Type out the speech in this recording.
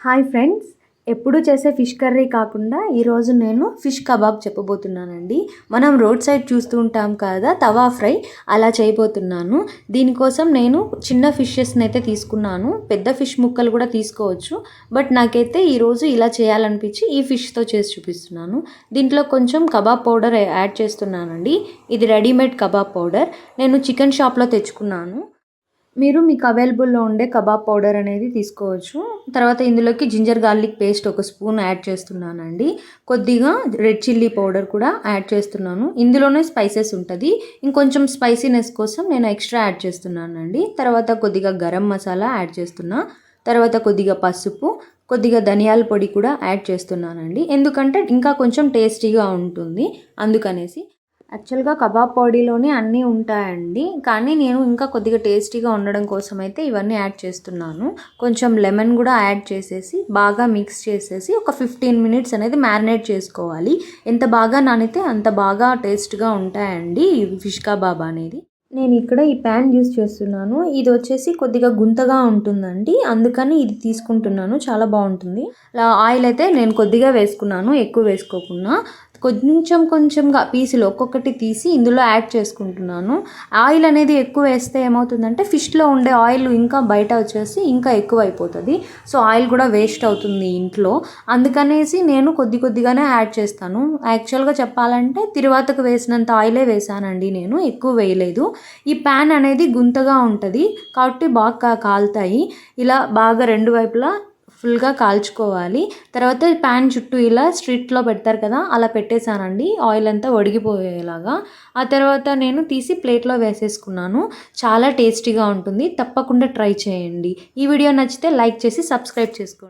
Hi friends, ఎప్పుడు చేసే fish curry కాకుండా ఈరోజు నేను ఫిష్ కబాబ్ చెప్పబోతున్నానండి. మనం రోడ్ సైడ్ చూస్తూ ఉంటాం కదా, తవా ఫ్రై, అలా చేయబోతున్నాను. దీనికోసం నేను చిన్న ఫిషెస్ని అయితే తీసుకున్నాను. పెద్ద ఫిష్ ముక్కలు కూడా తీసుకోవచ్చు, బట్ నాకైతే ఈరోజు ఇలా చేయాలనిపించి ఈ ఫిష్తో చేసి చూపిస్తున్నాను. దీంట్లో కొంచెం కబాబ్ పౌడర్ యాడ్ చేస్తున్నానండి. ఇది రెడీమేడ్ కబాబ్ పౌడర్, నేను చికెన్ షాప్లో తెచ్చుకున్నాను. మీరు మీకు అవైలబుల్లో ఉండే కబాబ్ పౌడర్ అనేది తీసుకోవచ్చు. తర్వాత ఇందులోకి ginger garlic paste 1 spoon add చేస్తున్నానండి. కొద్దిగా రెడ్ చిల్లీ పౌడర్ కూడా యాడ్ చేస్తున్నాను. ఇందులోనే స్పైసెస్ ఉంటుంది, ఇంకొంచెం స్పైసీనెస్ కోసం నేను ఎక్స్ట్రా యాడ్ చేస్తున్నానండి. తర్వాత కొద్దిగా గరం మసాలా యాడ్ చేస్తున్నా. తర్వాత కొద్దిగా పసుపు, కొద్దిగా ధనియాల పొడి కూడా యాడ్ చేస్తున్నానండి. ఎందుకంటే ఇంకా కొంచెం టేస్టీగా ఉంటుంది అందుకనేసి. యాక్చువల్గా కబాబ్ పొడిలోనే అన్నీ ఉంటాయండి, కానీ నేను ఇంకా కొద్దిగా టేస్టీగా ఉండడం కోసం అయితే ఇవన్నీ యాడ్ చేస్తున్నాను. కొంచెం లెమన్ కూడా యాడ్ చేసేసి బాగా మిక్స్ చేసేసి ఒక 15 మినిట్స్ అనేది మ్యారినేట్ చేసుకోవాలి. ఎంత బాగా నానితే అంత బాగా టేస్ట్గా ఉంటాయండి ఫిష్ కబాబ్ అనేది. నేను ఇక్కడ ఈ ప్యాన్ యూస్ చేస్తున్నాను. ఇది వచ్చేసి కొద్దిగా గుంతగా ఉంటుందండి, అందుకని ఇది తీసుకుంటున్నాను. చాలా బాగుంటుంది. ఆయిల్ అయితే నేను కొద్దిగా వేసుకున్నాను, ఎక్కువ వేసుకోకుండా. కొంచెంగా పీసులు ఒక్కొక్కటి తీసి ఇందులో యాడ్ చేసుకుంటున్నాను. ఆయిల్ అనేది ఎక్కువ వేస్తే ఏమవుతుందంటే ఫిష్లో ఉండే ఆయిల్ ఇంకా బయట వచ్చేసి ఇంకా ఎక్కువ అయిపోతుంది. సో ఆయిల్ కూడా వేస్ట్ అవుతుంది ఇంట్లో, అందుకనేసి నేను కొద్దిగానే యాడ్ చేస్తాను. యాక్చువల్గా చెప్పాలంటే తిరువాతకు వేసినంత ఆయిలే వేసానండి, నేను ఎక్కువ వేయలేదు. ఈ ప్యాన్ అనేది గుంతగా ఉంటుంది కాబట్టి బాగా కాలుతాయి. ఇలా బాగా రెండు వైపులా ఫుల్గా కాల్చుకోవాలి. తర్వాత ప్యాన్ చుట్టూ ఇలా స్ట్రీట్లో పెడతారు కదా, అలా పెట్టేశానండి ఆయిల్ అంతా ఒడిగిపోయేలాగా. ఆ తర్వాత నేను తీసి ప్లేట్లో వేసేసుకున్నాను. చాలా టేస్టీగా ఉంటుంది, తప్పకుండా ట్రై చేయండి. ఈ వీడియో నచ్చితే లైక్ చేసి సబ్స్క్రైబ్ చేసుకోండి.